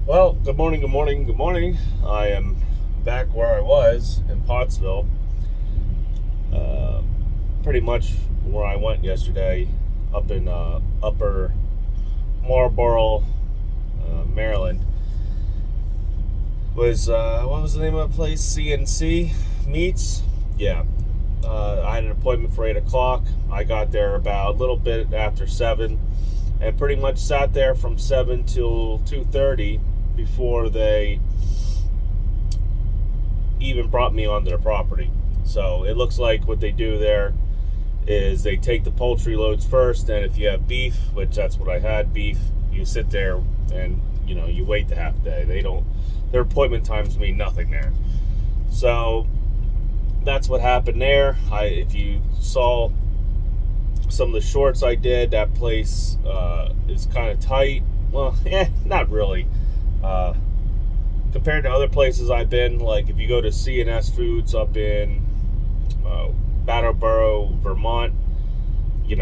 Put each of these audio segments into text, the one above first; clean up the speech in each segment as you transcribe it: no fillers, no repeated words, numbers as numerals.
Well, good morning, good morning, good morning. I am back where I was in Pottsville. Uh, Pretty much where I went yesterday, up in Upper Marlboro, Maryland. Was what was the name of the place? CNC Meats. Yeah. I had an appointment for 8 o'clock. I got there about a little bit after 7, and pretty much sat there from 7 till 2:30 before they even brought me onto their property. So it looks like what they do there is they take the poultry loads first, and if you have beef, which that's what I had, beef, you sit there and you wait the half day. They don't. Their appointment times mean nothing there. So that's what happened there. If you saw some of the shorts I did, that place is kind of tight. Well, not really. Uh, Compared to other places I've been, like if you go to C&S Foods up in Brattleboro, Vermont, you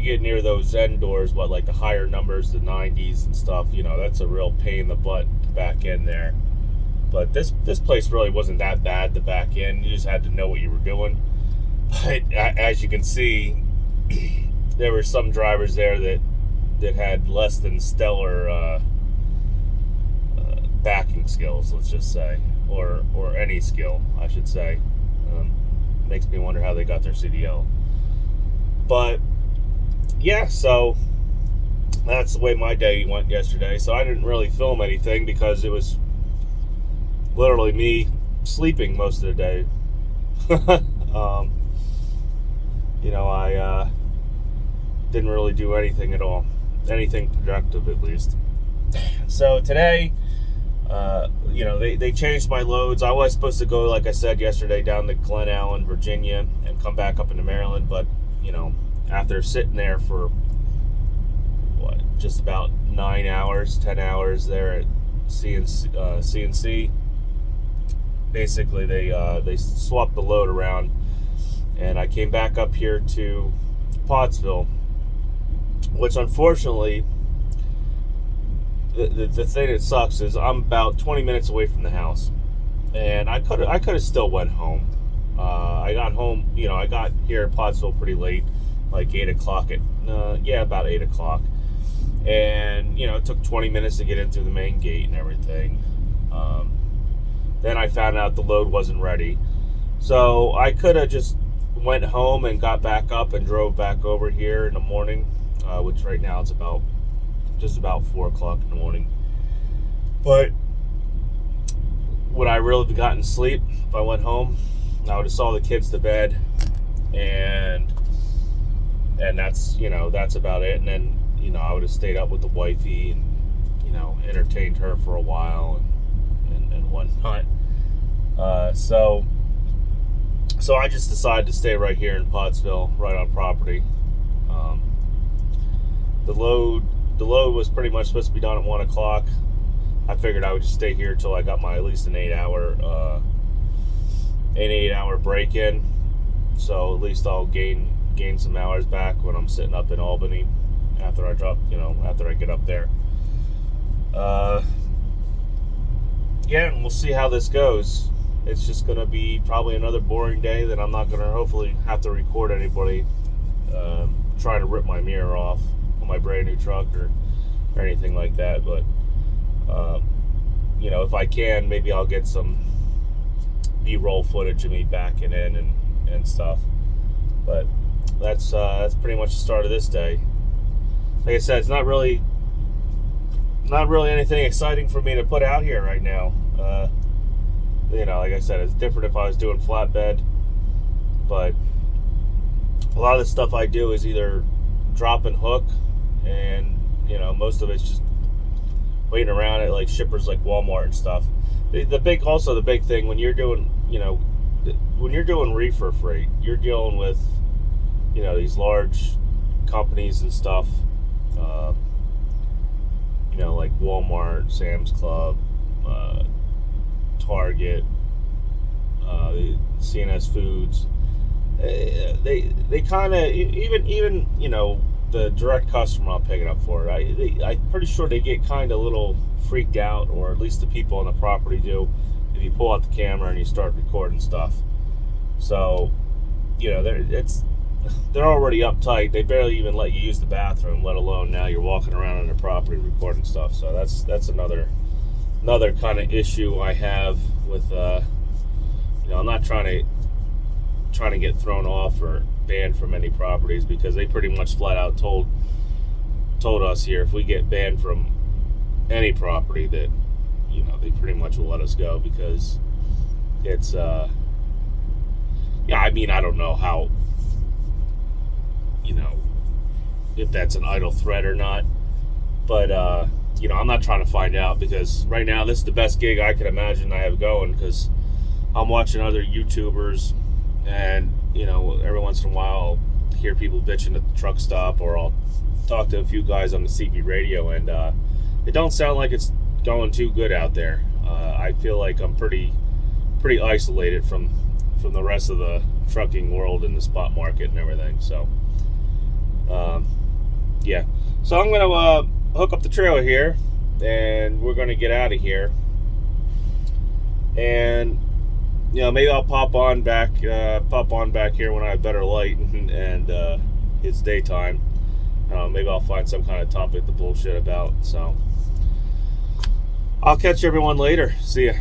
get near those Zen doors, like the higher numbers, the 90s and stuff, that's a real pain in the butt to back in there. But this place really wasn't that bad to back in. You just had to know what you were doing. But as you can see, there were some drivers there that had less than stellar backing skills, let's just say, or any skill, I should say. Makes me wonder how they got their CDL. But yeah, so that's the way my day went yesterday. So I didn't really film anything because it was literally me sleeping most of the day. um, I didn't really do anything at all, anything productive at least. So today, they changed my loads. I was supposed to go, like I said yesterday, down to Glen Allen, Virginia, and come back up into Maryland. But, after sitting there for, just about 9 hours, 10 hours there at CNC, basically they swapped the load around. And I came back up here to Pottsville, which unfortunately, the thing that sucks is I'm about 20 minutes away from the house, and I could have still went home. I got home, I got here in Pottsville pretty late, like 8 o'clock about 8 o'clock, and it took 20 minutes to get in through the main gate and everything. Then I found out the load wasn't ready, so I could have just went home and got back up and drove back over here in the morning, which right now it's just about 4 o'clock in the morning. But would I really have gotten sleep if I went home? I would have saw the kids to bed, and that's about it. And then I would have stayed up with the wifey and entertained her for a while and whatnot. So I just decided to stay right here in Pottsville, right on property. The load was pretty much supposed to be done at 1 o'clock. I figured I would just stay here until I got my at least an 8 hour break in. So at least I'll gain some hours back when I'm sitting up in Albany after I get up there. Yeah, and we'll see how this goes. It's just going to be probably another boring day that I'm not going to hopefully have to record anybody trying to rip my mirror off on my brand new truck or anything like that. But if I can, maybe I'll get some B-roll footage of me backing in and stuff. But that's pretty much the start of this day. Like I said, it's not really anything exciting for me to put out here right now. Like I said, it's different if I was doing flatbed, but a lot of the stuff I do is either drop and hook, and most of it's just waiting around at like shippers like Walmart and stuff. The big thing when you're doing reefer freight, you're dealing with these large companies and stuff, like Walmart, Sam's Club, Target, C&S Foods. They kind of even the direct customer I'm picking up for, I'm pretty sure they get kind of a little freaked out, or at least the people on the property do, if you pull out the camera and you start recording stuff. So, you know, they're already uptight. They barely even let you use the bathroom, let alone now you're walking around on their property recording stuff. So that's another kind of issue I have with, you know, I'm not trying to get thrown off or banned from any properties, because they pretty much flat out told us here, if we get banned from any property, that, you know, they pretty much will let us go, because it's yeah, I mean, I don't know how, you know, if that's an idle threat or not, but you know, I'm not trying to find out, because right now this is the best gig I can imagine I have going, because I'm watching other YouTubers, and, you know, every once in a while I'll hear people bitching at the truck stop, or I'll talk to a few guys on the CB radio, and it don't sound like it's going too good out there. I feel like I'm pretty isolated from the rest of the trucking world and the spot market and everything. So yeah, so I'm gonna hook up the trailer here, and we're gonna get out of here, and, you know, maybe I'll pop on back here when I have better light and it's daytime. Maybe I'll find some kind of topic to bullshit about. So I'll catch everyone later. See ya.